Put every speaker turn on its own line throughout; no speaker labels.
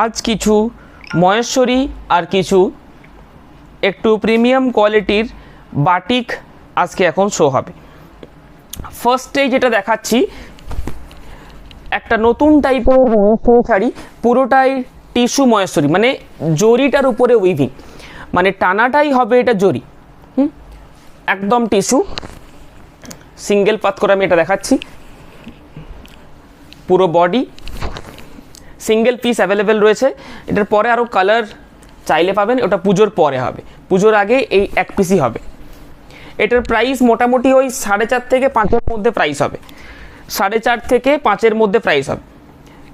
আজ কিছু মহেশ্বরী আর কিছু একটু প্রিমিয়াম কোয়ালিটির বাটিক আজকে এখন শো হবে। ফার্স্টে যেটা দেখাচ্ছি একটা নতুন টাইপের মহেশ্বরী শাড়ি, পুরোটাই টিস্যু মহেশ্বরী, মানে জরিটার উপরে উইভিং, মানে টানাটাই হবে এটা জরি, একদম টিস্যু। সিঙ্গেল পাত করে আমি এটা দেখাচ্ছি। পুরো বডি সিঙ্গেল পিস অ্যাভেলেবেল রয়েছে। এটার পরে আরও কালার চাইলে পাবেন, ওটা পুজোর পরে হবে, পুজোর আগে এই এক পিসই হবে। এটার প্রাইস মোটামুটি ওই 4.5 থেকে 5-এর মধ্যে প্রাইস হবে, 4.5 থেকে 5-এর মধ্যে প্রাইস হবে।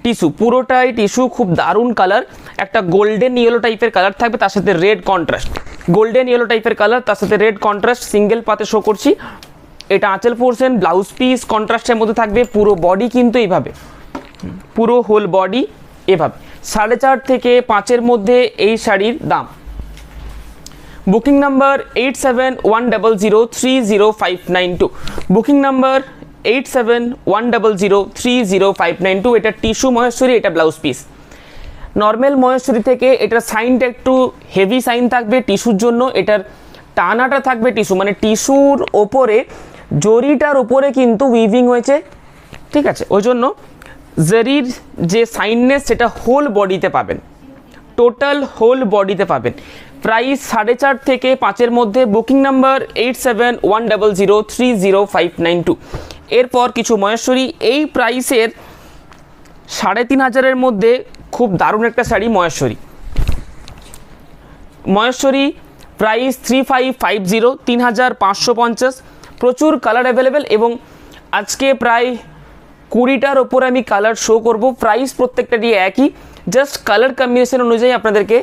টিস্যু, পুরোটাই টিস্যু, খুব দারুণ কালার, একটা গোল্ডেন ইয়েলো টাইপের কালার থাকবে, তার সাথে রেড কন্ট্রাস্ট, গোল্ডেন ইয়েলো টাইপের কালার তার সাথে রেড কন্ট্রাস্ট, সিঙ্গেল পাতে শো করছি। এটা আঁচল পোর্শন, ব্লাউজ পিস কন্ট্রাস্টের মধ্যে থাকবে, পুরো বডি কিন্তু এইভাবে, পুরো হোল বডি এভাবে। 4.5 থেকে 5-এর মধ্যে এই শাড়ির দাম। Booking number 8710030592, booking number 8710030592। এটা টিস্যু মহেশ্বরী, এটা ব্লাউজ পিস। নর্মাল মহেশ্বরী থেকে এটার সাইনটা একটু হেভি সাইন থাকবে টিস্যুর জন্য, এটার টানাটা থাকবে টিস্যু, মানে টিস্যুর ওপরে জরিটার ওপরে কিন্তু উইভিং হয়েছে, ঠিক আছে, ওই জন্য জরির যে সাইননেস সেটা হোল বডিতে পাবেন, টোটাল হোল বডিতে পাবেন। প্রাইস 4.5 থেকে 5-এর মধ্যে। Booking number 8710030592। এরপর কিছু মহেশ্বরী এই প্রাইসের 3,500-এর মধ্যে, খুব দারুণ একটা শাড়ি মহেশ্বরী। মহেশ্বরী প্রাইস 3550, 3550। প্রচুর কালার অ্যাভেলেবেল এবং আজকে প্রায় 20টার ওপর আমি কালার শো করব। প্রাইস প্রত্যেকটারই একই, জাস্ট কালার কম্বিনেশন অনুযায়ী আপনাদেরকে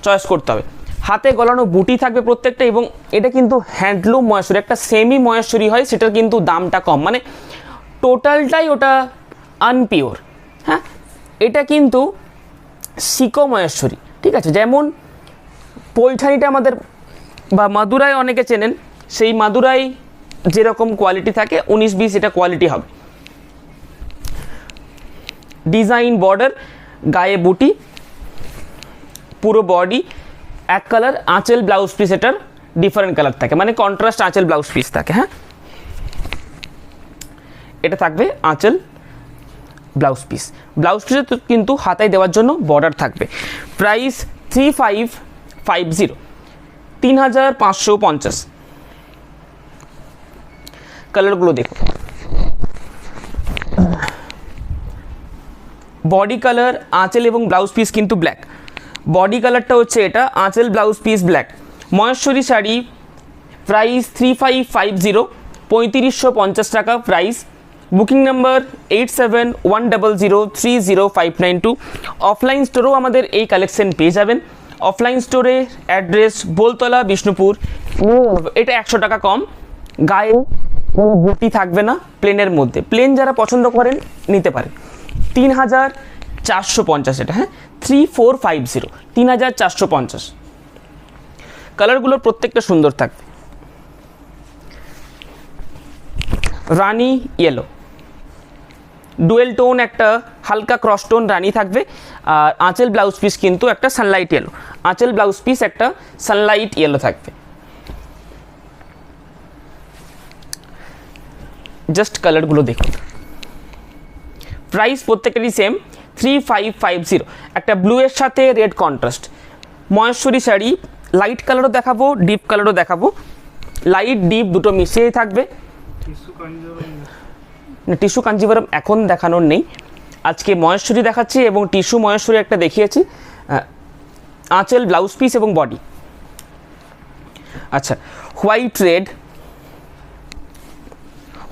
চয়েস করতে হবে। হাতে গলানো বুটি থাকবে প্রত্যেকটা, এবং এটা কিন্তু হ্যান্ডলুম মহেশ্বরী, একটা সেমি মহেশ্বরী হয়, সেটার কিন্তু দামটা কম, মানে টোটালটাই ওটা আনপিওর। হ্যাঁ, এটা কিন্তু সিকো মহেশ্বরী, ঠিক আছে, যেমন পৈঠানিটা আমাদের বা মাদুরাই অনেকে চেনেন, সেই মাদুরাই যেরকম কোয়ালিটি থাকে 19-20 এটা কোয়ালিটি হবে। ডিজাইন বর্ডার, গায়ে বুটি, পুরো বডি এক কালার, আঁচল ব্লাউজ পিস এটার ডিফারেন্ট কালার থাকে, মানে কন্ট্রাস্ট আঁচল ব্লাউজ পিস থাকে। হ্যাঁ, এটা থাকবে আঁচল ব্লাউজ পিস, ব্লাউজ পিসে কিন্তু হাতায় দেওয়ার জন্য বর্ডার থাকবে। প্রাইস 3550, 3550। কালারগুলো দেখুন, বডি কালার আঁচল এবং ব্লাউজ পিস কিন্তু ব্ল্যাক, বডি কালারটা হচ্ছে এটা, আঁচল blouse piece black. Maheshwari sari price 3550, 3550 টাকা প্রাইস। Booking number 8710030592। অফলাইন স্টোরেও আমাদের এই কালেকশন পেয়ে যাবেন। অফলাইন স্টোরে অ্যাড্রেস বোলতলা, বিষ্ণুপুর। এটা 100 টাকা কম, গায়ে কোনো বুটি থাকবে না, প্লেনের মধ্যে। প্লেন যারা পছন্দ করেন নিতে পারেন। 3450 এটা, হ্যাঁ, 3450, 3450। কালারগুলো প্রত্যেকটা সুন্দর থাকবে। রানি ইয়েলো, ডুয়েল টোন, একটা হালকা ক্রস টোন রানি থাকবে। আর আঁচল ব্লাউজ পিস কিন্তু একটা সানলাইট ইয়েলো, আঁচল ব্লাউজ পিস একটা সানলাইট ইয়েলো থাকবে। জাস্ট কালারগুলো দেখুন। প্রাইস প্রত্যেকেরই সেম, 3550। একটা ব্লু এর সাথে red contrast Maheshwari sari. Light কালারও দেখাবো, ডিপ কালারও দেখাবো, লাইট ডিপ দুটো মিশিয়েই থাকবে। টিস্যু কাঞ্জিভারম এখন দেখানোর নেই, আজকে মহেশ্বরী দেখাচ্ছি এবং টিস্যু মহেশ্বরী একটা দেখিয়েছি। আঁচল ব্লাউজ পিস এবং বডি। আচ্ছা, হোয়াইট রেড,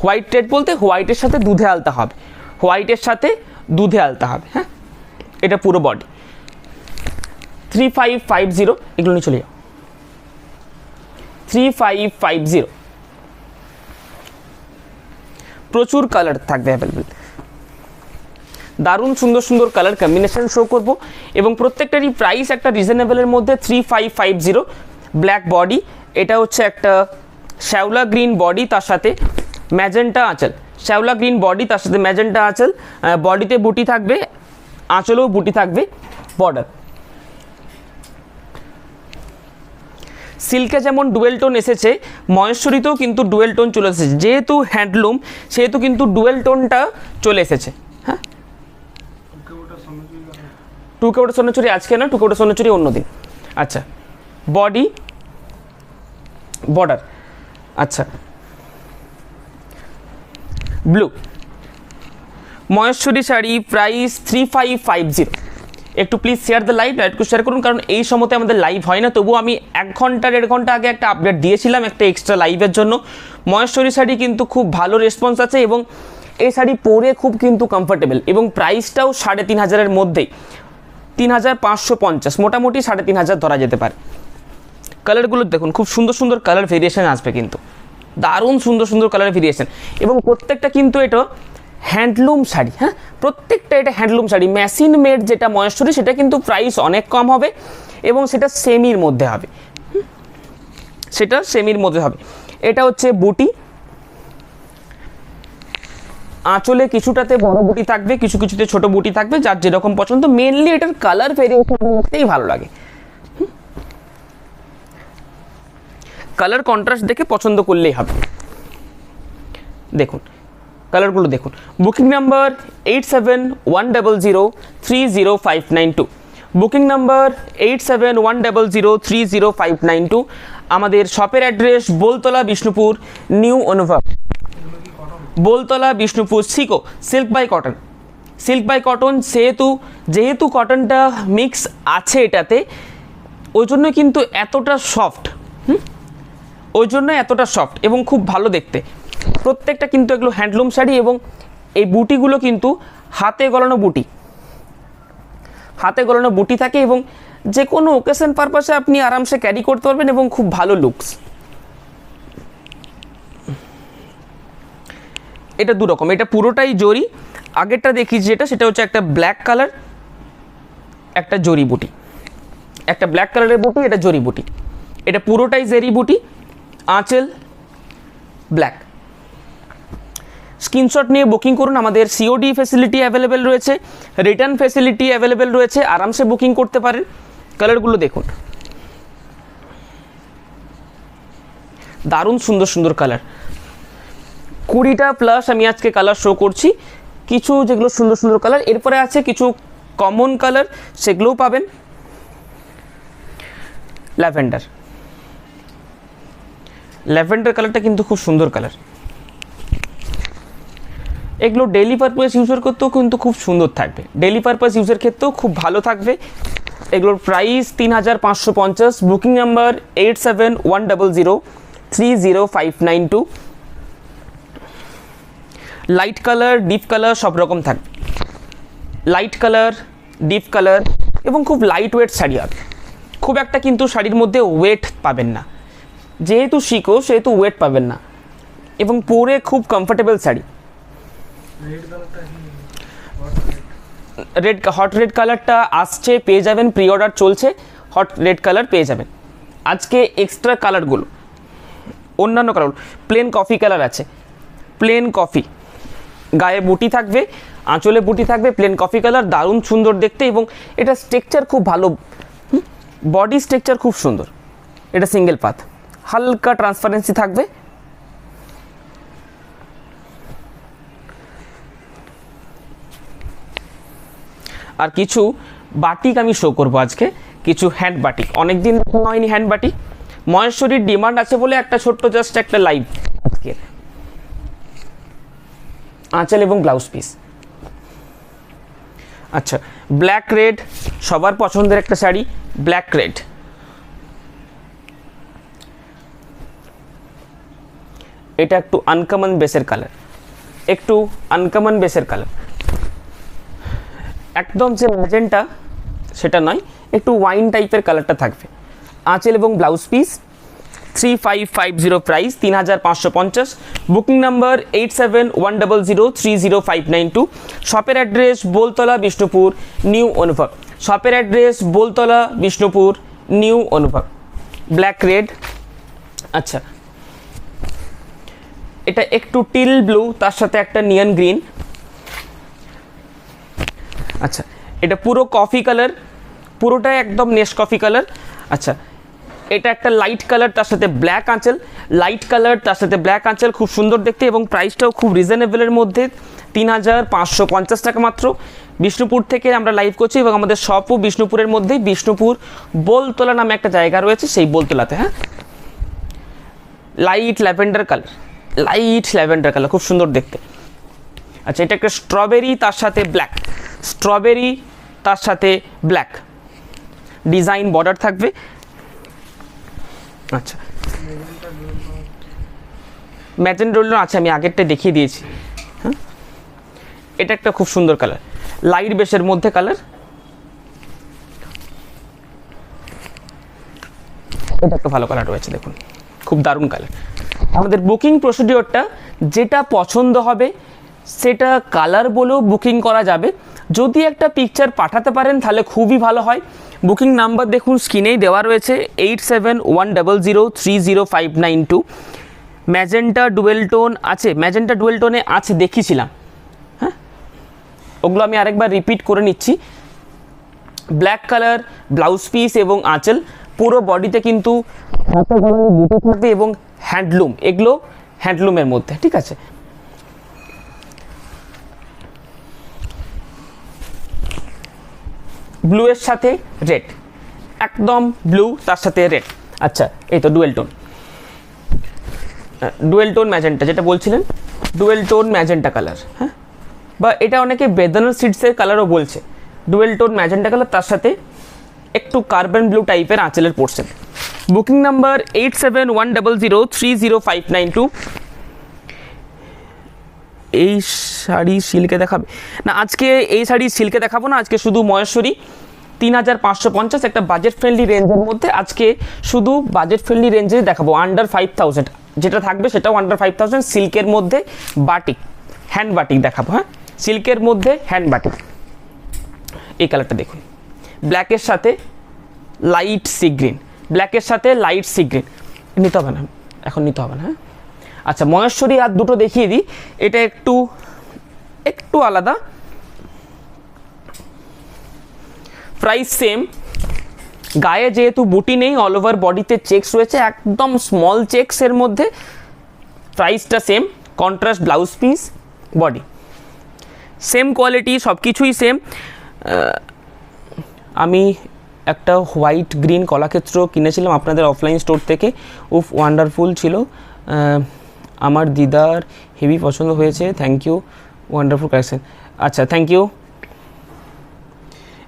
হোয়াইট রেড বলতে হোয়াইটের সাথে দুধে আলতা হবে, হোয়াইটের সাথে দুধে আলতা হবে। হ্যাঁ, এটা পুরো বডি। 3550, এগুলো নিয়ে চলে যাও। 3550। প্রচুর কালার থাকবে অ্যাভেলেবেল, দারুণ সুন্দর সুন্দর কালার কম্বিনেশন শো করব এবং প্রত্যেকটারই প্রাইস একটা রিজনেবলের মধ্যে। 3550। ব্ল্যাক বডি, এটা হচ্ছে একটা শ্যাওলা গ্রিন বডি, তার সাথে ম্যাজেন্টা আঁচল, শ্যাওলা গ্রিন বডি তার সাথে ম্যাজেন্টা আঁচল। বডিতে বুটি থাকবে, আঁচলেও বুটি থাকবে। বর্ডার। সিল্কে যেমন ডুয়েল টোন এসেছে, মহেশ্বরীতেও কিন্তু ডুয়েল টোন চলে এসেছে। যেহেতু হ্যান্ডলুম সেহেতু কিন্তু ডুয়েল টোনটা চলে এসেছে। হ্যাঁ, টুকে ওটা সোনাচুরি আজকে না, টুকে ওটা সোনাচুরি অন্য দিন। আচ্ছা, বডি বর্ডার। আচ্ছা, ব্লু মহেশ্বরী শাড়ি, প্রাইস 3550। একটু প্লিজ শেয়ার দ্য লাইভ, লাইভকে শেয়ার করুন, কারণ এই সময়তে আমাদের লাইভ হয় না। তবুও আমি 1 ঘন্টা 1.5 ঘন্টা আগে একটা আপডেট দিয়েছিলাম একটা এক্সট্রা লাইভের জন্য। মহেশ্বরী শাড়ি কিন্তু খুব ভালো রেসপন্স আছে এবং এই শাড়ি পরে খুব কিন্তু কমফোর্টেবল এবং প্রাইসটাও 3500-এর মধ্যেই, 3550, মোটামুটি 3500 ধরা যেতে পারে। কালারগুলো দেখুন, খুব সুন্দর সুন্দর কালার ভেরিয়েশন আসবে, কিন্তু দারুণ সুন্দর সুন্দর কালার ভেরিয়েশন এবং প্রত্যেকটা কিন্তু এটা হ্যান্ডলুম শাড়ি। হ্যাঁ, প্রত্যেকটা এটা হ্যান্ডলুম শাড়ি। মেশিন মেড যেটা মহেশ্বরী সেটা কিন্তু প্রাইস অনেক কম হবে এবং সেটা সেমির মধ্যে হবে, সেটা সেমির মধ্যে হবে। এটা হচ্ছে বুটি, আঁচলে কিছুটাতে বড় বুটি থাকবে, কিছু কিছুতে ছোট বুটি থাকবে, যার যেরকম পছন্দ। মেনলি এটার কালার ভেরিয়েশন দেখতেই ভালো লাগে, কালার কন্ট্রাস্ট দেখে পছন্দ করলেই হবে। দেখুন কালারগুলো দেখুন। Booking number 8710030592, booking number 8710030592। আমাদের শপের অ্যাড্রেস বোলতলা বিষ্ণুপুর, নিউ অনুভব, বোলতলা বিষ্ণুপুর। সিকো silk by cotton, silk by cotton. যেহেতু কটনটা মিক্স আছে এটাতে, ওই জন্য কিন্তু এতটা সফট, ওই জন্য এতটা সফট এবং খুব ভালো দেখতে। প্রত্যেকটা কিন্তু এগুলো হ্যান্ডলুম শাড়ি এবং এই বুটিগুলো কিন্তু হাতে গলানো বুটি, হাতে গলানো বুটি থাকে এবং যে কোনো ওকেশন পারপাসে আপনি আরামসে ক্যারি করতে পারবেন এবং খুব ভালো লুকস। এটা দু রকম, এটা পুরোটাই জরি। আগেরটা দেখি যেটা, সেটা হচ্ছে একটা ব্ল্যাক কালার, একটা জরি বুটি, একটা ব্ল্যাক কালারের বুটি, এটা জরি বুটি। এটা পুরোটাই জেরি বুটি, আঁচল ব্ল্যাক। স্ক্রিনশট নিয়ে বুকিং করুন। আমাদের সিওডি ফেসিলিটি অ্যাভেলেবেল রয়েছে, রিটার্ন ফেসিলিটি অ্যাভেলেবেল রয়েছে, আরামসে বুকিং করতে পারেন। কালারগুলো দেখুন, দারুণ সুন্দর সুন্দর কালার। 20টা প্লাস আমি আজকে কালার শো করছি, কিছু যেগুলো সুন্দর সুন্দর কালার। এরপরে আছে কিছু কমন কালার, সেগুলোও পাবেন। ল্যাভেন্ডার, ল্যাভেন্ডার কালারটা কিন্তু খুব সুন্দর কালার। এগুলো ডেইলি পারপাস ইউজের করতেও কিন্তু খুব সুন্দর থাকবে, ডেইলি পারপাস ইউজের ক্ষেত্রেও খুব ভালো থাকবে। এগুলোর price 3550, booking number 8710030592। Light colour, deep colour সব রকম থাকবে, লাইট কালার, ডিপ কালার এবং খুব লাইট ওয়েট শাড়ি হবে। খুব একটা কিন্তু শাড়ির মধ্যে ওয়েট পাবেন না, যেহেতু শিখো সেহেতু ওয়েট পাবেন না এবং পরে খুব কমফোর্টেবল শাড়ি। হট রেড কালারটা আসছে, পেয়ে যাবেন, প্রি অর্ডার চলছে, হট রেড কালার পেয়ে যাবেন। আজকে এক্সট্রা কালারগুলো, অন্যান্য কালার, প্লেন কফি কালার আছে, প্লেন কফি, গায়ে বুটি থাকবে, আঁচলে বুটি থাকবে, প্লেন কফি কালার, দারুণ সুন্দর দেখতে এবং এটা স্ট্রাকচার খুব ভালো, বডি স্ট্রাকচার খুব সুন্দর। এটা সিঙ্গেল পাত, হালকা ট্রান্সপারেন্সি থাকবে। আর কিছু বাটিক আমি শো করবো আজকে, কিছু হ্যান্ড বাটিক, অনেকদিন দেখানো হয়নি হ্যান্ড বাটিক। মহেশ্বরীর ডিমান্ড আছে বলে একটা ছোট্ট জাস্ট একটা লাইভ আজকে। আঁচল এবং ব্লাউজ পিস। আচ্ছা, ব্ল্যাক রেড সবার পছন্দের একটা শাড়ি, ব্ল্যাক রেড। এটা একটু আনকমন বেসের কালার, একটু আনকমন বেসের কালার, একদম যে ম্যাজেন্টা সেটা নয়, একটু ওয়াইন টাইপের কালারটা থাকবে। আঁচল এবং blouse piece, 3550 price, 3550। Booking number 8710030592। শপের অ্যাড্রেস বোলতলা বিষ্ণুপুর, নিউ অনুভব। শপের অ্যাড্রেস বোলতলা বিষ্ণুপুর, নিউ অনুভব। Black red. আচ্ছা, এটা একটু টিল ব্লু, তার সাথে একটা নিয়ন গ্রিন। আচ্ছা, এটা পুরো কফি কালার, পুরোটাই একদম নেসকফি কালার। আচ্ছা, এটা একটা লাইট কালার, তার সাথে ব্ল্যাক আঁচল, লাইট কালার তার সাথে ব্ল্যাক আঁচল, খুব সুন্দর দেখতে এবং প্রাইসটাও খুব রিজনেবলের মধ্যে, 3550 টাকা মাত্র। বিষ্ণুপুর থেকে আমরা লাইভ করছি এবং আমাদের শপও বিষ্ণুপুরের মধ্যেই, বিষ্ণুপুর বোলতলা নামে একটা জায়গা রয়েছে, সেই বোলতলাতে। হ্যাঁ, light lavender colour, light lavender colour, খুব সুন্দর দেখতে। আচ্ছা, এটা একটা স্ট্রবেরি তার সাথে ব্ল্যাক, স্ট্রবেরি তার সাথে ব্ল্যাক ডিজাইন বর্ডার থাকবে। আচ্ছা, ম্যাজেন্টা ডুয়েল টোন আছে, আমি আগেরটা দেখিয়ে দিয়েছি। হ্যাঁ, এটা একটা খুব সুন্দর কালার, লাইট বেসের মধ্যে কালার। এটা একটা ভালো কালার রয়েছে, দেখুন খুব দারুণ কালার। আমাদের বুকিং প্রসিডিওরটা যেটা পছন্দ হবে সেটা কালার বলেও বুকিং করা যাবে। যদি একটা পিকচার পাঠাতে পারেন তাহলে খুবই ভালো হয়। বুকিং নাম্বার দেখুন স্ক্রিনেই দেওয়া রয়েছে, 8710030592। ম্যাজেন্টা ডুয়েল টোন আছে, ম্যাজেন্টা ডুয়েল টোনে আছে দেখিয়েছিলাম। হ্যাঁ, ওগুলো আমি আরেকবার রিপিট করে নিচ্ছি। ব্ল্যাক কালার ব্লাউজ পিস এবং আঁচল, পুরো বডিতে কিন্তু হাতে গলায় বুটি থাকবে এবং হ্যান্ডলুম, এগুলো হ্যান্ডলুমের মধ্যে, ঠিক আছে। ব্লু এর সাথে রেড, একদম ব্লু তার সাথে রেড। আচ্ছা, এই তো dual tone, dual tone magenta যেটা বলছিলেন, ডুয়েল টোন ম্যাজেন্টা কালার। হ্যাঁ, বা এটা অনেকে বেদানা সিডসের কালারও বলছে। ডুয়েল টোন ম্যাজেন্টা কালার, তার সাথে একটু কার্বন ব্লু টাইপের আঁচলের পোর্শন। Booking number 8710030592। এই শাড়ি সিল্কে দেখাবে না, আজকে এই শাড়ি সিল্কে দেখাবো না, আজকে শুধু মহেশ্বরী 3550, একটা বাজেট ফ্রেন্ডলি রেঞ্জের মধ্যে। আজকে শুধু বাজেট ফ্রেন্ডলি রেঞ্জে দেখাবো, আন্ডার 5000 যেটা থাকবে সেটাও আন্ডার 5000, সিল্কের মধ্যে বাটিক, হ্যান্ড বাটিক দেখাবো। হ্যাঁ, সিল্কের মধ্যে হ্যান্ড বাটিক। এই কালারটা দেখুন, ব্ল্যাকের সাথে লাইট সি গ্রিন, ব্ল্যাকের সাথে লাইট সি গ্রিন। নিতে হবে না, এখন নিতে হবে না। হ্যাঁ, আচ্ছা, মহেশ্বরী আর দুটো দেখিয়ে দিই। এটা একটু একটু আলাদা, প্রাইস সেম। গায়ে যেহেতু বুটি নেই, অল ওভার বডিতে চেকস রয়েছে, একদম স্মল চেকসের মধ্যে, প্রাইসটা same. Contrast blouse piece, body same quality, সব কিছুই সেম। আমি একটা হোয়াইট গ্রিন কলাক্ষেত্র কিনেছিলাম আপনাদের অফলাইন স্টোর থেকে, উফ ওয়ান্ডারফুল ছিল, আমার দিদার হেভি পছন্দ হয়েছে, থ্যাংক ইউ, ওয়ান্ডারফুল কালেকশন। আচ্ছা, থ্যাংক ইউ,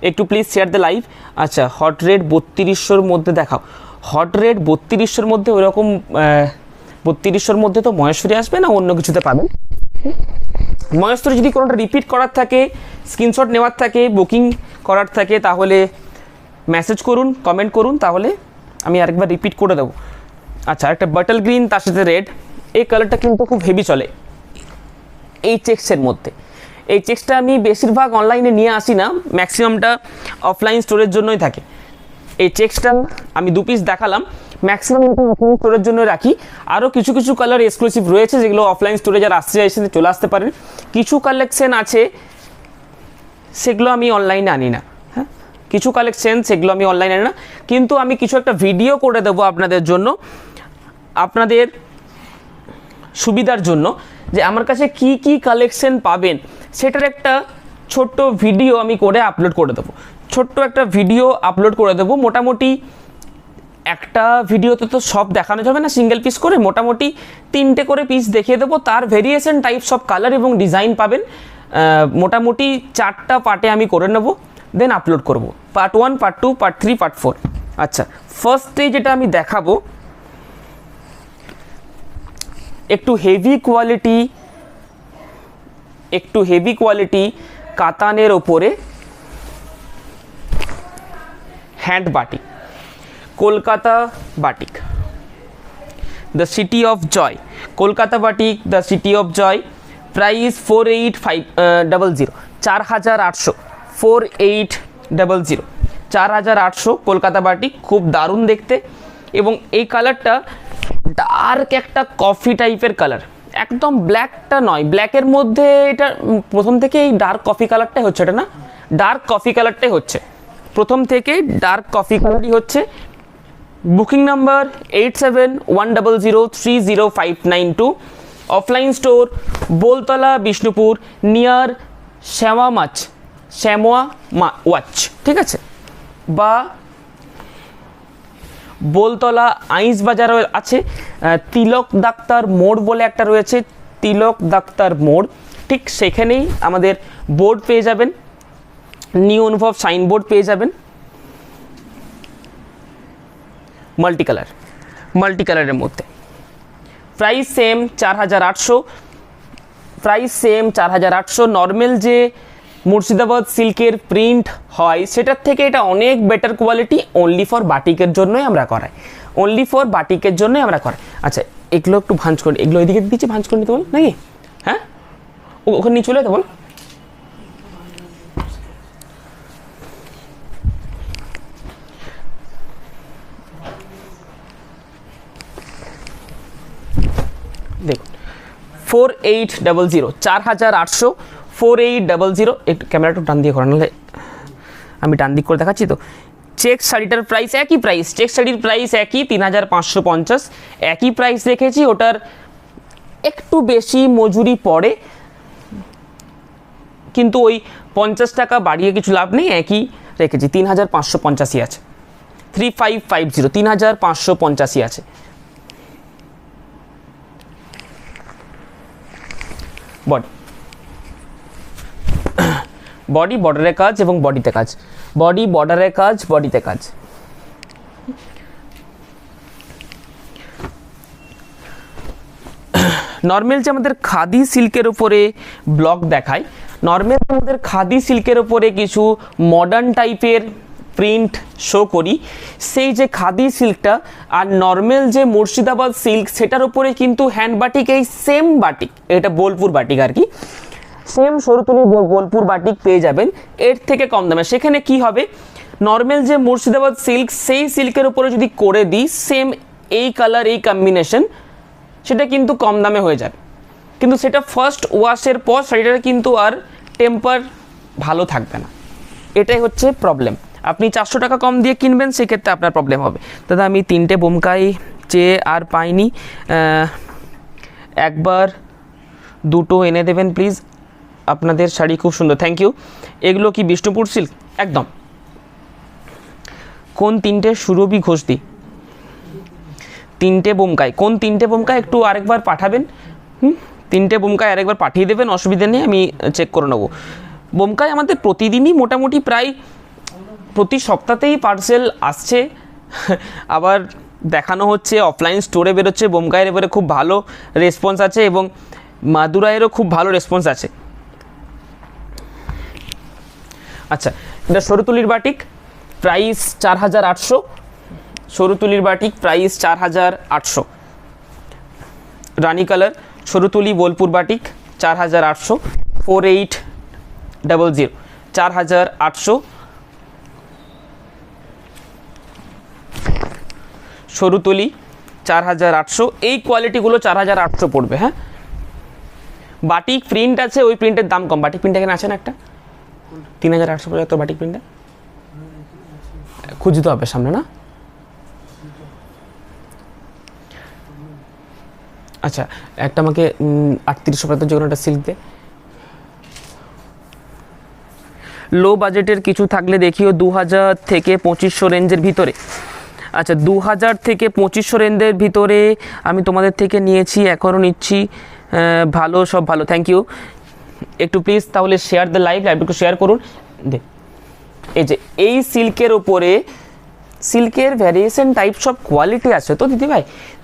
একটু প্লিজ শেয়ার দ্য লাইভ। আচ্ছা, হট রেড 3200-র মধ্যে দেখাও। হট রেড 3200-র মধ্যে ওরকম 3200-র মধ্যে তো মহেশ্বরী আসবে না, অন্য কিছুতে পাবেন। মহেশ্বরী যদি কোনোটা রিপিট করার থাকে, স্ক্রিনশট নেওয়ার থাকে, বুকিং করার থাকে, তাহলে মেসেজ করুন, কমেন্ট করুন, তাহলে আমি আরেকবার রিপিট করে দেবো। আচ্ছা, একটা বাটল গ্রিন তার সাথে রেড, এই কালারটা কিন্তু খুব হেভি চলে এই চেক্সের মধ্যে। এই চেক্সটা আমি বেশিরভাগ অনলাইনে নিয়ে আসি না, ম্যাক্সিমামটা অফলাইন স্টোরের জন্যই থাকে। এই চেক্সটা আমি 2 পিস দেখালাম, ম্যাক্সিমাম অফলাইন স্টোরের জন্য রাখি। আরও কিছু কিছু কালার এক্সক্লুসিভ রয়েছে যেগুলো অফলাইন স্টোরে যারা আসতে চাইছেন চলে আসতে পারেন। কিছু কালেকশন আছে সেগুলো আমি অনলাইনে আনি না। হ্যাঁ, কিছু কালেকশন সেগুলো আমি অনলাইনে আনি না, কিন্তু আমি কিছু একটা ভিডিও করে দেবো আপনাদের জন্য, আপনাদের সুবিধার জন্য, যে আমার কাছে কি কি কালেকশন পাবেন সেটার একটা ছোট্ট ভিডিও আমি করে আপলোড করে দেবো। ছোট্ট একটা ভিডিও আপলোড করে দেবো। মোটামুটি একটা ভিডিওতে তো সব দেখানো যাবে না, সিঙ্গেল পিস করে মোটামুটি 3টে করে পিস দেখিয়ে দেবো, তার ভেরিয়েশন টাইপস অফ কালার এবং ডিজাইন পাবেন। মোটামুটি 4টা পার্টে আমি করে নেব, দেন আপলোড করব, পার্ট 1, পার্ট 2, পার্ট 3, পার্ট 4। আচ্ছা, ফার্স্টে যেটা আমি দেখাবো একটু হেভি কোয়ালিটি কাতানের ওপরে hand batik, Kolkata batik, the city of joy, Kolkata batik the city of joy. Price 4800, 4800, 4800, 4800 Kolkata batik, খুব দারুণ দেখতে। এবং এই কালারটা ডার্ক একটা কফি টাইপের কালার, একদম ব্ল্যাকটা নয়, ব্ল্যাকের মধ্যে এটা প্রথম থেকে এই ডার্ক কফি কালারটাই হচ্ছে, এটা না ডার্ক কফি কালারটাই হচ্ছে, প্রথম থেকে ডার্ক কফি কালারই হচ্ছে। Booking number 8710030592, offline store Boltala Bishnupur near শ্যামোয়া ওয়াচ, ঠিক আছে, বা বোলতলা আইস বাজার আছে, তিলক ডাক্তার মোড় বলে একটা রয়েছে, তিলক ডাক্তার মোড়, ঠিক সেখানেই আমাদের বোর্ড পেয়ে যাবেন, নিউ অনুভব সাইনবোর্ড পেয়ে যাবেন, মাল্টি কালারের মধ্যে। Price same 4800, price same 4800। Normal যে মুর্শিদাবাদ সিল্কের প্রিন্ট হয় সেটার থেকে এটা অনেক বেটার কোয়ালিটি, অনলি ফর বাটিকের জন্যই আমরা করাই, অনলি ফর বাটিকের জন্যই আমরা করাই। আচ্ছা এগুলো একটু ভাঁজ করে, এগুলো এদিকে দিচ্ছি, ভাঁজ করে নিতে বল নাকি, হ্যাঁ ওখানে নিয়ে চলে যেতে বল। দেখুন 4800, 4800, 4800। একটু ক্যামেরাটা ডান দিয়ে করা, নাহলে আমি ডান দিক করে দেখাচ্ছি তো। চেক শাড়িটার প্রাইস একই, চেক শাড়ির প্রাইস একই 3550, একই প্রাইস রেখেছি। ওটার একটু বেশি মজুরি পড়ে, কিন্তু ওই 50 টাকা বাড়িয়ে কিছু লাভ নেই, একই রেখেছি। 3585 আছে, 3550, 3585 আছে। বডি বর্ডারের কাজ এবং বডিতে কাজ, বডি বর্ডারের কাজ, বডিতে কাজ। নর্মাল যে আমাদের খাদি সিল্কের উপরে ব্লক দেখায়, নর্মাল আমাদের খাদি সিল্কের উপরে কিছু মডার্ন টাইপের প্রিন্ট শো করি, সেই যে খাদি সিল্কটা আর নর্মাল যে মুর্শিদাবাদ সিল্ক সেটার উপরে কিন্তু হ্যান্ড বাটিক, এই সেম বাটিক, এটা বোলপুর বাটিক আর কি, সেম সরুতুলি বোলপুর বাটিক পেয়ে যাবেন এর থেকে কম দামে। সেখানে কি হবে, নর্মাল যে মুর্শিদাবাদ সিল্ক সেই সিল্কের উপরে যদি করে দিই সেম এই কালার এই কম্বিনেশন, সেটা কিন্তু কম দামে হয়ে যাবে, কিন্তু সেটা ফার্স্ট ওয়াশের পর শাড়িটার কিন্তু আর টেম্পার ভালো থাকবে না, এটাই হচ্ছে প্রবলেম। আপনি 400 টাকা কম দিয়ে কিনবেন, সেক্ষেত্রে আপনার প্রবলেম হবে। দাদা আমি 3টে বোমকাই চেয়ে আর পাইনি, একবার 2টো এনে দেবেন প্লিজ, আপনাদের শাড়ি খুব সুন্দর, থ্যাংক ইউ। এগুলো কি বিষ্ণুপুর সিল্ক? একদম। কোন 3টে? সুরভি ঘোষদি, 3টে বোমকাই, কোন 3টে বোমকাই একটু আরেকবার পাঠাবেন, 3টে বোমকাই আরেকবার পাঠিয়ে দেবেন, অসুবিধা নেই, আমি চেক করে নেবো। বোমকাই আমাদের প্রতিদিনই মোটামুটি প্রায় প্রতি সপ্তাহতেই পার্সেল আসছে, আবার দেখানো হচ্ছে, অফলাইন স্টোরে বেরোচ্ছে। বোমকাইয়ের এবারে খুব ভালো রেসপন্স আছে এবং মাদুরাইয়েরও খুব ভালো রেসপন্স আছে। আচ্ছা এটা সরুতুলির বাটিক, প্রাইস 4800, সরুতুলির বাটিক প্রাইস 4800। রানী কালার সরুতুলি বোলপুর বাটিক 4800, 4800, 4800 সরুতুলি 4800। এই কোয়ালিটিগুলো 4800 পড়বে। হ্যাঁ বাটিক প্রিন্ট আছে, ওই প্রিন্টের দাম কম। বাটিক প্রিন্ট এখানে আছে না একটা, 3875 বাটিক প্রিন্টটা খুঁজতে হবে সামনে না। আচ্ছা একটা আমাকে 3875 যে একটা সিল্ক দে। লো বাজেটের কিছু থাকলে দেখিও, 2000 থেকে 2500 রেঞ্জের ভিতরে। আচ্ছা 2000 থেকে 2500 রেঞ্জের ভিতরে আমি তোমাদের থেকে নিয়েছি, এখনও নিচ্ছি, ভালো, সব ভালো, থ্যাংক ইউ। একটু প্লিজ তাহলে শেয়ার দ্য লাইভটুকু শেয়ার করুন। এই যে এই সিল্কের ওপরে, সিল্কের ভ্যারিয়েশন টাইপ সব কোয়ালিটি আছে তো দিদিভাই,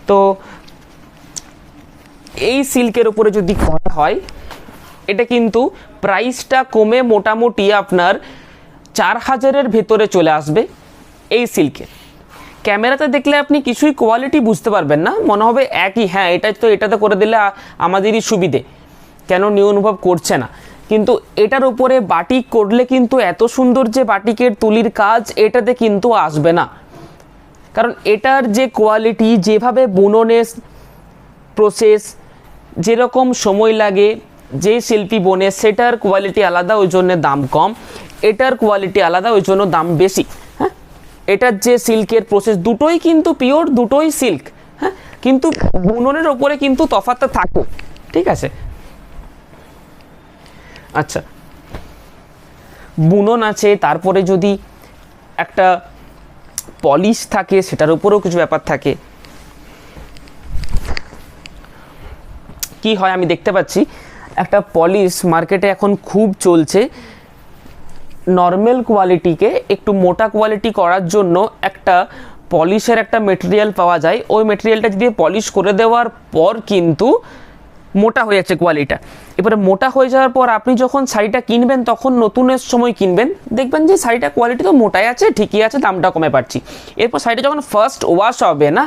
তো এই সিল্কের ওপরে যদি করা হয় এটা কিন্তু প্রাইসটা কমে মোটামুটি আপনার 4000-এর ভেতরে চলে আসবে এই সিল্কের। ক্যামেরাতে দেখলে আপনি কিছুই কোয়ালিটি বুঝতে পারবেন না, মনে হবে একই, হ্যাঁ এটাতে করে দিলে আমাদেরই সুবিধে, কেন নিউ অনুভব করছে না। কিন্তু এটার উপরে বাটিক করলে কিন্তু এত সুন্দর যে বাটিকের তুলির কাজ এটাতে কিন্তু আসবে না, কারণ এটার যে কোয়ালিটি, যেভাবে বুননের প্রসেস, যেরকম সময় লাগে, যে শিল্পী বোনে সেটার কোয়ালিটি আলাদা, ওই জন্য দাম কম। এটার কোয়ালিটি আলাদা, ওই জন্য দাম বেশি। হ্যাঁ, এটার যে সিল্কের প্রসেস, দুটোই কিন্তু পিওর, দুটোই সিল্ক। হ্যাঁ, কিন্তু বুননের ওপরে কিন্তু তফাৎটা থাকে, ঠিক আছে। আচ্ছা, বুনন আছে, তারপরে যদি একটা পলিশ থাকে সেটার উপরেও কিছু ব্যাপার থাকে। কি হয় আমি দেখতে পাচ্ছি একটা পলিশ মার্কেটে এখন খুব চলছে, নর্মাল কোয়ালিটিকে একটু মোটা কোয়ালিটি করার জন্য একটা পলিশের একটা মেটেরিয়াল পাওয়া যায়, ওই মেটেরিয়ালটা যদি পলিশ করে দেওয়ার পর কিন্তু মোটা হয়ে যাচ্ছে কোয়ালিটিটা। এবারে মোটা হয়ে যাওয়ার পর আপনি যখন শাড়িটা কিনবেন, তখন নতুনের সময় কিনবেন, দেখবেন যে শাড়িটা কোয়ালিটি তো মোটাই আছে, ঠিকই আছে, দামটা কমে পাচ্ছি। এরপর শাড়িটা যখন ফার্স্ট ওয়াশ হবে না,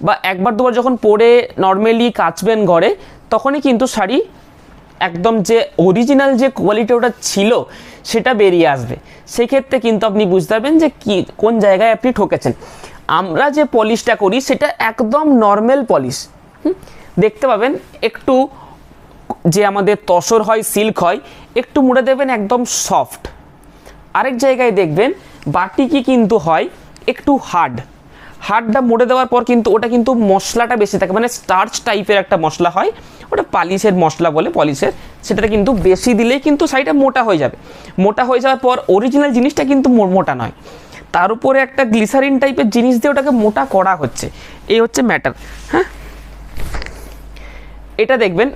বা একবার দুবার যখন পরে নর্মালি কাচবেন ঘরে, তখনই কিন্তু শাড়ি একদম যে অরিজিনাল যে কোয়ালিটি ওটা ছিল সেটা বেরিয়ে আসবে। সেক্ষেত্রে কিন্তু আপনি বুঝতে পারবেন যে কি কোন জায়গায় আপনি ঠকেছেন। আমরা যে পলিশটা করি সেটা একদম নর্মাল পলিশ, দেখতে পাবেন একটু যে আমাদের তসর হয়, সিল্ক হয়, একটু মুড়ে দেবেন একদম সফট। আরেক জায়গায় দেখবেন বাটিকি কিন্তু হয় একটু হার্ডটা মুড়ে দেওয়ার পর কিন্তু ওটা কিন্তু মশলাটা বেশি থাকে, মানে স্টার্চ টাইপের একটা মশলা হয়, ওটা পালিশের মশলা বলে, পলিশের, সেটাতে কিন্তু বেশি দিলেই কিন্তু শাড়িটা মোটা হয়ে যাবে। মোটা হয়ে যাওয়ার পর অরিজিনাল জিনিসটা কিন্তু মোটা নয়, তার উপরে একটা গ্লিসারিন টাইপের জিনিস দিয়ে ওটাকে মোটা করা হচ্ছে, এই হচ্ছে ম্যাটার। হ্যাঁ, এটা দেখবেন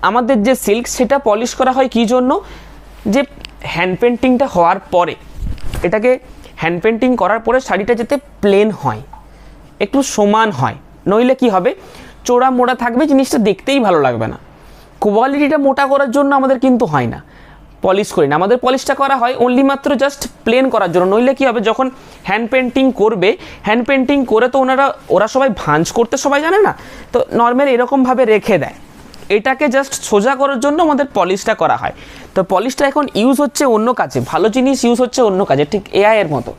আমাদের যে সিল্ক সেটা পলিশ করা হয় কী জন্য, যে হ্যান্ড পেন্টিংটা হওয়ার পরে, এটাকে হ্যান্ড পেন্টিং করার পরে শাড়িটা যাতে প্লেন হয়, একটু সমান হয়, নইলে কি হবে, চোরা মোড়া থাকবে, জিনিসটা দেখতেই ভালো লাগবে না। কোয়ালিটিটা মোটা করার জন্য আমাদের কিন্তু হয় না, পলিশ করি না, আমাদের পলিশটা করা হয় অনলি মাত্র জাস্ট প্লেন করার জন্য। নইলে কি হবে, যখন হ্যান্ড পেন্টিং করবে, হ্যান্ড পেন্টিং করে তো ওরা সবাই ভাঁজ করতে সবাই জানে না, তো নর্মাল এরকমভাবে রেখে দেয়, এটাকে জাস্ট সোজা করার জন্য আমাদের পলিশটা করা হয়। তো পলিশটা এখন ইউজ হচ্ছে অন্য কাজে, ভালো জিনিস ইউজ হচ্ছে অন্য কাজে, ঠিক এআই এর মতো।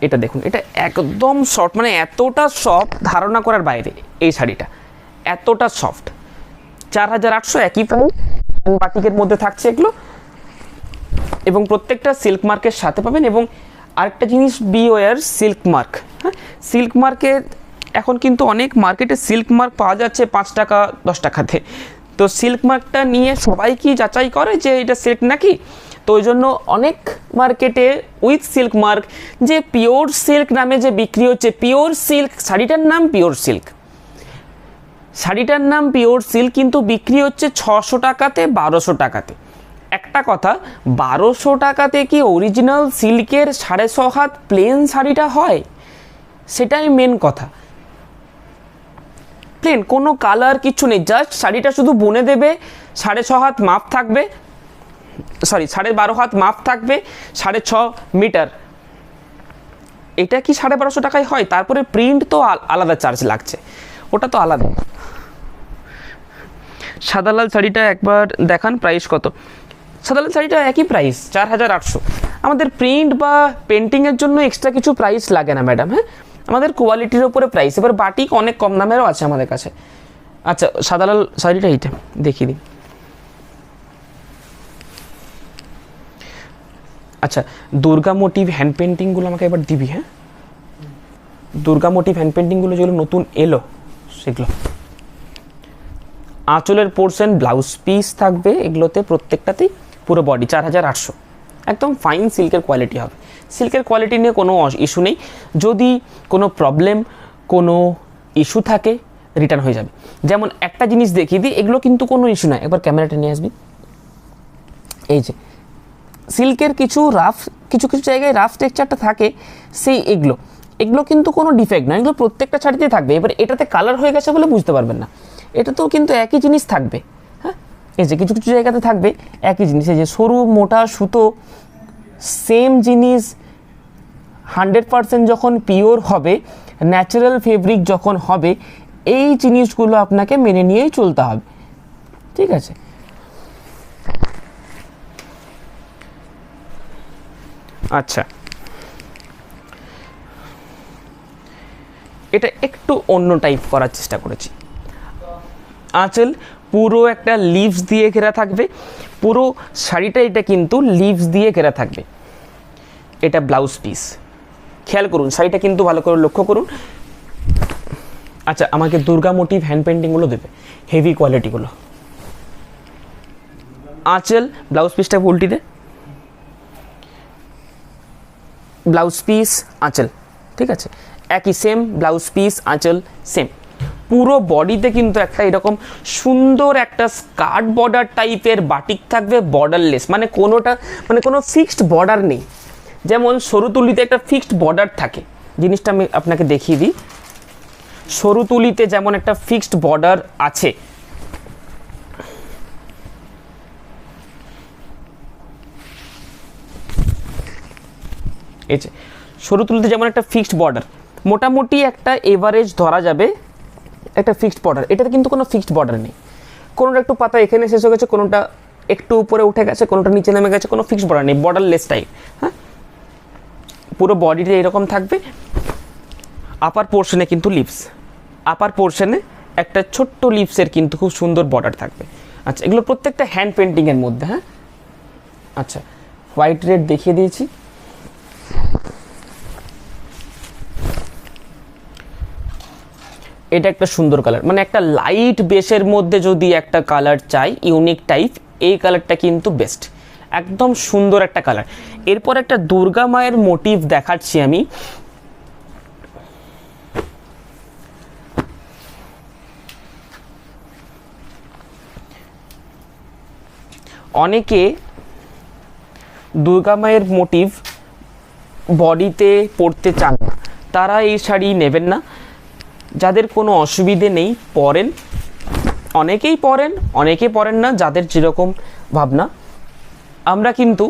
এটা দেখুন, এটা একদম সফট, মানে এতটা সফট ধারণা করার বাইরে। এই শাড়িটা এতটা সফট, 4800 একই প্রাইস, বাটিকের মধ্যে থাকছে এগুলো, এবং প্রত্যেকটা সিল্ক মার্কের সাথে পাবেন। এবং আরেকটা জিনিস, বিওয়ার সিল্ক মার্ক। হ্যাঁ, সিল্ক মার্কের এখন কিন্তু অনেক মার্কেটে সিল্ক মার্ক পাওয়া যাচ্ছে 5 টাকা 10 টাকাতে। তো সিল্ক মার্কটা নিয়ে সবাই কি যাচাই করে যে এটা সিল্ক নাকি, তো ওই জন্য অনেক মার্কেটে উইথ সিল্ক মার্ক, যে পিওর সিল্ক নামে যে বিক্রি হচ্ছে, পিওর সিল্ক, শাড়িটার নাম পিওর সিল্ক, শাড়িটার নাম পিওর সিল্ক, কিন্তু বিক্রি হচ্ছে 600 টাকাতে 1200 টাকাতে। একটা কথা, 1200 টাকাতে কি অরিজিনাল সিল্কের 6.5 হাত প্লেন শাড়িটা হয়? সেটাই মেন কথা। প্লেন, কোনো কালার কিচ্ছু নেই, জাস্ট শাড়িটা শুধু বুনে দেবে, 6.5 হাত মাপ থাকবে, সরি 12.5 হাত মাপ থাকবে, 6.5 মিটার। এটা কি 1250 টাকায় হয়? তারপরে প্রিন্ট তো আলাদা চার্জ লাগছে, ওটা তো আলাদা। সাদা লাল শাড়িটা একবার দেখান, প্রাইস কত? সাদা লাল শাড়িটা একই প্রাইস, 4800। আমাদের প্রিন্ট বা পেন্টিংয়ের জন্য এক্সট্রা কিছু প্রাইস লাগে না ম্যাডাম। হ্যাঁ, আমাদের কোয়ালিটির উপরে প্রাইস। এবার বাটিক অনেক কম দামেরও আছে আমাদের কাছে। আচ্ছা, সাদা লাল শাড়িটা এইটা দেখিয়ে দিই। আচ্ছা, দুর্গা মোটিভ হ্যান্ড পেন্টিংগুলো আমাকে এবার দিবি। হ্যাঁ, দুর্গা মোটিভ হ্যান্ড পেন্টিংগুলো যেগুলো নতুন এলো সেগুলো। আঁচলের পোর্শন, ব্লাউজ পিস থাকবে এগুলোতে, প্রত্যেকটাতেই পুরো বডি 4800। একদম ফাইন সিল্কের কোয়ালিটি হবে। সিল্কের কোয়ালিটি নিয়ে কোনো ইস্যু নেই। যদি কোনো প্রবলেম, কোনো ইস্যু থাকে, রিটার্ন হয়ে যাবে। যেমন একটা জিনিস দেখিয়ে দিই, এগুলো কিন্তু কোনো ইস্যু নয়। একবার ক্যামেরাটা নিয়ে আসবি। এই যে সিল্কের কিছু কিছু জায়গায় রাফ টেক্সচারটা থাকে, সেই এগুলো কিন্তু কোনো ডিফেক্ট নয়, এগুলো প্রত্যেকটা শাড়িতেই থাকবে। এবার এটাতে কালার হয়ে গেছে বলে বুঝতে পারবেন না, এটা তো কিন্তু একই জিনিস থাকবে। হ্যাঁ, এই যে কিছু জায়গাতে থাকবে একই জিনিস, এই যে সরু মোটা সুতো, সেম জিনিস 100% যখন পিওর হবে, ন্যাচারাল ফেব্রিক যখন হবে, এই জিনিসগুলো আপনাকে মেনে নিয়েই চলতে হবে। ঠিক আছে, আচ্ছা, এটা একটু অন্য টাইপ করার চেষ্টা করেছি। আঁচল পুরো একটা লিভস দিয়ে ঘেরা থাকবে, পুরো শাড়িটা এটা কিন্তু লিভস দিয়ে ঘেরা থাকবে। এটা ব্লাউজ পিস, খেয়াল করুন শাড়িটা কিন্তু ভালো করে লক্ষ্য করুন। আচ্ছা, আমাকে দুর্গা মোটিভ হ্যান্ড পেন্টিংগুলো দেবে, হেভি কোয়ালিটিগুলো। আঁচল, ব্লাউজ পিসটা উল্টি দে, ব্লাউজ পিস আঁচল, ঠিক আছে, একই সেম ব্লাউজ পিস আঁচল সেম। পুরো বডিতে কিন্তু একটা এরকম সুন্দর একটা স্কার্ট বর্ডার টাইপের বাটিক থাকবে, বর্ডারলেস, মানে কোনোটা মানে কোনো ফিক্সড বর্ডার নেই। যেমন সরু তুলিতে একটা ফিক্সড বর্ডার থাকে, জিনিসটা আমি আপনাকে দেখিয়ে দিই। সরু তুলিতে যেমন একটা ফিক্সড বর্ডার আছে, এই যে সরু তুলিতে যেমন একটা ফিক্সড বর্ডার, মোটামুটি একটা এভারেজ ধরা যাবে একটা ফিক্সড বর্ডার। এটাতে কিন্তু কোনো ফিক্সড বর্ডার নেই, কোনোটা একটু পাতা এখানে শেষ হয়ে গেছে, কোনোটা একটু উপরে উঠে গেছে, কোনোটা নিচে নেমে গেছে, কোনো ফিক্সড বর্ডার নেই, বর্ডারলেস টাইপ। হ্যাঁ, পুরো বডিতে এরকম থাকবে। আপার পোর্শনে কিন্তু লিভস, আপার পোর্শনে একটা ছোট্ট লিভসের কিন্তু খুব সুন্দর বর্ডার থাকবে। আচ্ছা, এগুলো প্রত্যেকটা হ্যান্ড পেন্টিংয়ের মধ্যে। হ্যাঁ, আচ্ছা, হোয়াইট রেড দেখিয়ে দিয়েছি। এটা একটা সুন্দর কালার, মানে একটা লাইট বেসের মধ্যে যদি একটা কালার চাই ইউনিক টাইপ, এই কালারটা কিন্তু বেস্ট, একদম সুন্দর একটা কালার। এরপর একটা দুর্গা মায়ের মোটিভ দেখাচ্ছি আমি। অনেকে দুর্গা মায়ের মোটিভ বডিতে পরতে চান না, তারা এই শাড়ি নেবেন না। যাদের কোনো অসুবিধে নেই পরেন, অনেকেই পরেন, অনেকে পরেন না, যাদের যেরকম ভাবনা। আমরা কিন্তু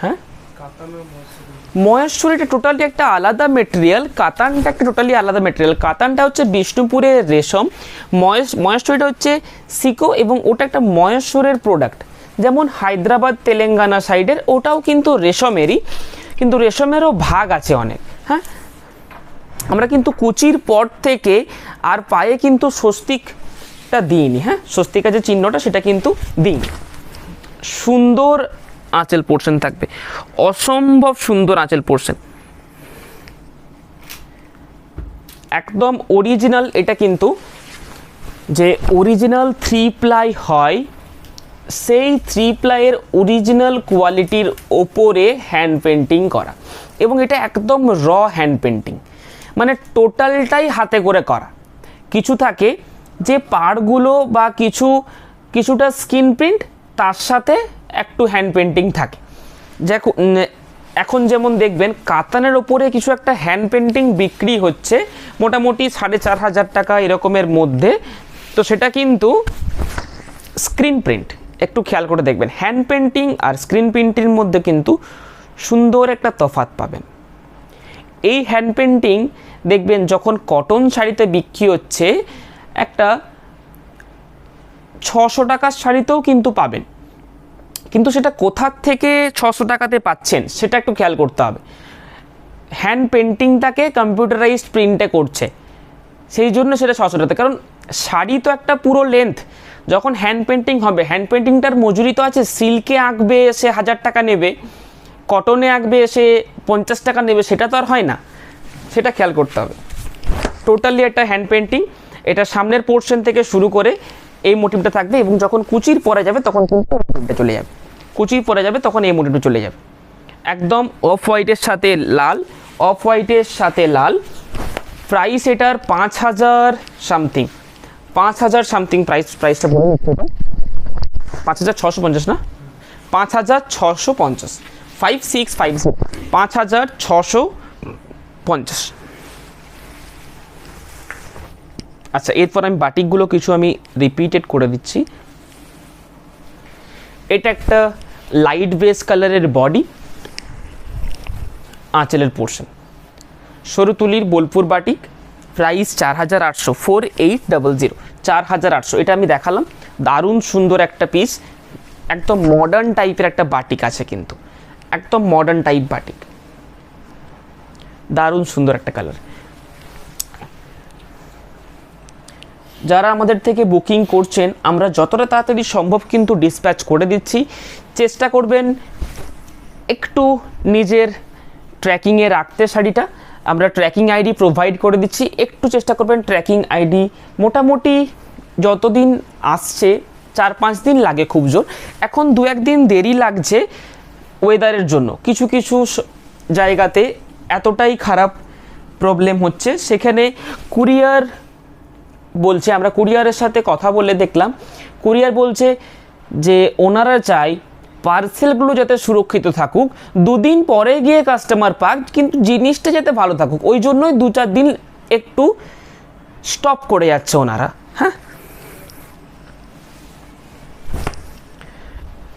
হ্যাঁ, মহেশ্বরীটা টোটালি একটা আলাদা মেটেরিয়াল, কাতানটা একটা টোটালি আলাদা মেটেরিয়াল। কাতানটা হচ্ছে বিষ্ণুপুরের রেশম, মহেশ্বরীটা হচ্ছে সিকো, এবং ওটা একটা মহেশ্বরের প্রোডাক্ট। যেমন হায়দ্রাবাদ তেলেঙ্গানা সাইডের ওটাও কিন্তু রেশমেরই, কিন্তু রেশমেরও ভাগ আছে অনেক। হ্যাঁ, আমরা কিন্তু কুচির পর থেকে আর পায়ে কিন্তু স্বস্তিকটা দিইনি। হ্যাঁ, স্বস্তিকা যে চিহ্নটা সেটা কিন্তু দিইনি। সুন্দর আঁচল পোর্শন থাকবে, অসম্ভব সুন্দর আঁচল পোর্শন, একদম অরিজিনাল। এটা কিন্তু যে অরিজিনাল 3 প্লাই হয়, সেই 3 প্লাইয়ের অরিজিনাল কোয়ালিটির ওপরে হ্যান্ড পেন্টিং করা, এবং এটা একদম র হ্যান্ড পেন্টিং, মানে টোটালটাই হাতে করে করা। কিছু থাকে যে পাড়গুলো বা কিছুটা স্কিন প্রিন্ট, তার সাথে একটু হ্যান্ড পেন্টিং থাকে। এখন যেমন দেখবেন কাতানের ওপরে কিছু একটা হ্যান্ড পেন্টিং বিক্রি হচ্ছে মোটামুটি 4,500 টাকা এরকমের মধ্যে, তো সেটা কিন্তু স্ক্রিন প্রিন্ট। একটু খেয়াল করে দেখবেন হ্যান্ড পেন্টিং আর স্ক্রিন প্রিন্টের মধ্যে কিন্তু সুন্দর একটা তফাৎ পাবেন। এই হ্যান্ড পেন্টিং দেখবেন যখন কটন শাড়িতে বিক্রি হচ্ছে, একটা 600 টাকার শাড়িতেও কিন্তু পাবেন, কিন্তু সেটা কোথার থেকে 600 টাকাতে পাচ্ছেন সেটা একটু খেয়াল করতে হবে। হ্যান্ড পেন্টিংটাকে কম্পিউটারাইজড প্রিন্টে করছে, সেই জন্য সেটা 600 টাকা। কারণ শাড়ি তো একটা পুরো লেন্থ, যখন হ্যান্ড পেন্টিং হবে, হ্যান্ড পেন্টিংটার মজুরি তো আছে। সিল্কে আঁকবে সে 1000 টাকা নেবে, কটনে আঁকবে সে 50 টাকা নেবে, সেটা তো আর হয় না, সেটা খেয়াল করতে হবে। টোটালি একটা হ্যান্ড পেন্টিং, এটা সামনের পোর্শন থেকে শুরু করে এই মোটিভটা থাকবে, এবং যখন কুচির পরে যাবে তখন কিন্তু মোটিভটা চলে যাবে, কুচির পরে যাবে তখন এই মোটিভটা চলে যাবে। একদম অফ হোয়াইটের সাথে লাল, অফ হোয়াইটের সাথে লাল। প্রাইস এটার 5,000 সামথিং, 5,000 সামথিং প্রাইসটা বলে নিচ্ছে, 5,650 না, 5,650, 5650, 5,650। আচ্ছা, এরপর আমি বাটিকগুলো কিছু আমি রিপিটেড করে দিচ্ছি। এটা একটা লাইট বেস কালারের বডি, আঁচলের পোর্শন, সরু তুলির বোলপুর বাটিক, প্রাইস 4,800, 4800, 4,800। এটা আমি দেখালাম, দারুণ সুন্দর একটা পিস, একদম মডার্ন টাইপের একটা বাটিক আছে, কিন্তু একদম মডার্ন টাইপ বাটিক, দারুণ সুন্দর একটা কালার। যারা আমাদের থেকে বুকিং করছেন আমরা যতটা তাড়াতাড়ি সম্ভব কিন্তু ডিসপ্যাচ করে দিচ্ছি। চেষ্টা করবেন একটু নিজের ট্র্যাকিংয়ে রাখতে শাড়িটা। আমরা ট্র্যাকিং আইডি প্রোভাইড করে দিচ্ছি, একটু চেষ্টা করবেন ট্র্যাকিং আইডি মোটামুটি যতদিন আসছে 4-5 দিন লাগে খুব জোর, এখন 2-1 দিন দেরি লাগছে ওয়েদারের জন্য। কিছু কিছু জায়গাতে এতটাই খারাপ প্রবলেম হচ্ছে, সেখানে কুরিয়ার বলছে, আমরা কুরিয়ারের সাথে কথা বলে দেখলাম, কুরিয়ার বলছে যে ওনারা চায় পার্সেলগুলো যাতে সুরক্ষিত থাকুক, 2 দিন পরে গিয়ে কাস্টমার পাক, কিন্তু জিনিসটা যাতে ভালো থাকুক, ওই জন্যই 2-4 দিন একটু স্টপ করে যাচ্ছে ওনারা। হ্যাঁ,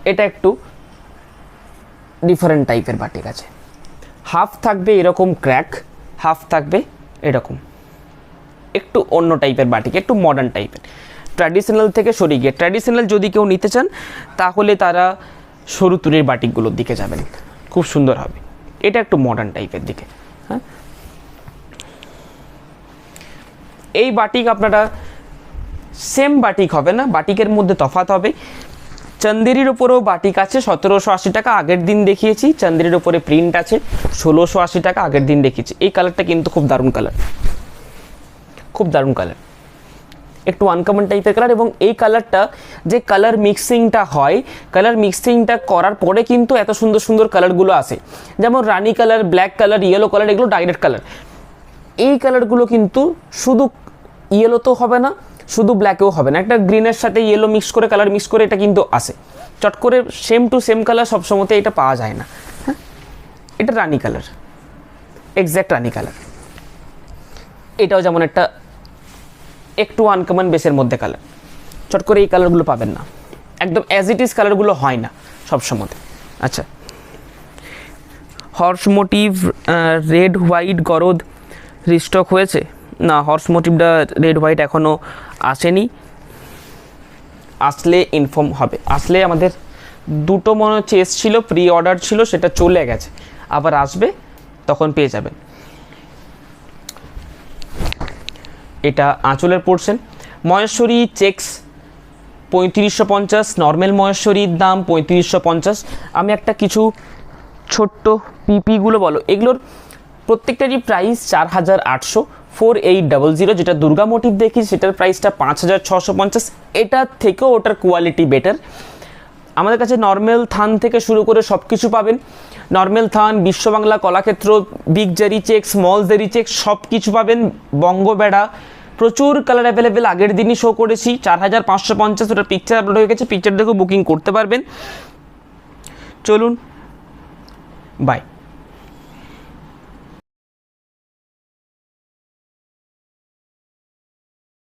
এটা একটু ডিফারেন্ট টাইপের বাটিক আছে। হাফ থাকবে এরকম ক্র্যাক, হাফ থাকবে এরকম একটু অন্য টাইপের বাটিক, একটু মডার্ন টাইপের, ট্র্যাডিশনাল থেকে সরে গিয়ে। ট্র্যাডিশনাল যদি কেউ নিতে চান তাহলে তারা সরু তুলির বাটিকগুলোর দিকে যাবেন, খুব সুন্দর হবে। এটা একটু মডার্ন টাইপের দিকে। হ্যাঁ, এই বাটিক আপনারা সেম বাটিক হবে না, বাটিকের মধ্যে তফাৎ হবে। চান্দেরির ওপরেও বাটিক আছে 1780 টাকা, আগের দিন দেখিয়েছি। চান্দেরির ওপরে প্রিন্ট আছে 1680 টাকা, আগের দিন দেখিয়েছি। এই কালারটা কিন্তু খুব দারুণ কালার, খুব দারুণ কালার, একটু আনকমন টাইপের কালার। এবং এই কালারটা যে কালার মিক্সিংটা হয়, কালার মিক্সিংটা করার পরে কিন্তু এত সুন্দর সুন্দর কালারগুলো আসে, যেমন রানি colour, black colour, yellow colour, এগুলো ডাইরেক্ট কালার। এই কালারগুলো কিন্তু শুধু ইয়েলো তো হবে না, শুধু ব্ল্যাকেও হবে না, একটা গ্রিনের সাথে ইয়েলো মিক্স করে, কালার মিক্স করে এটা কিন্তু আসে। চট করে সেম টু সেম কালার সবসময়তে এটা পাওয়া যায় না। হ্যাঁ, এটা রানি কালার, এক্স্যাক্ট রানি কালার। এটাও যেমন একটা একটু আনকমন বেসের মধ্যে কালার, চট করে এই কালারগুলো পাবেন না, একদম অ্যাজ ইট ইজ কালারগুলো হয় না সবসময়তে। আচ্ছা, হর্স মোটিভ রেড হোয়াইট গরদ রিস্টক হয়েছে না? হর্স মোটিভটা রেড হোয়াইট এখনও আসেনি, আসলে ইনফর্ম হবে। আসলে আমাদের দুটো মনে হচ্ছে এসছিল, প্রি অর্ডার ছিল, সেটা চলে গেছে, আবার আসবে, তখন পেয়ে যাবেন। এটা আঁচলের পোর্শন। মহেশ্বরী চেক্স 3550, নর্মাল মহেশ্বরীর দাম 3550। আমি একটা কিছু ছোট্ট পিপিগুলো বলো, এগুলোর প্রত্যেকটারই প্রাইস 4800, 4800। যেটা দুর্গা মোটিভ দেখি সেটার প্রাইসটা 5650, এটার থেকেও ওটার কোয়ালিটি বেটার। আমাদের কাছে নর্মাল থান থেকে শুরু করে সব কিছু পাবেন। নর্মাল থান, বিশ্ববাংলা, কলাক্ষেত্র, বিগ জারি চেক, স্মল জারি চেক, সব কিছু পাবেন। বঙ্গবেড়া, প্রচুর কালার অ্যাভেলেবেল, আগের দিনই শো করেছি। 4550, ওটার পিকচার আপলোড হয়ে গেছে, পিকচার দেখে বুকিং করতে পারবেন। চলুন, বাই।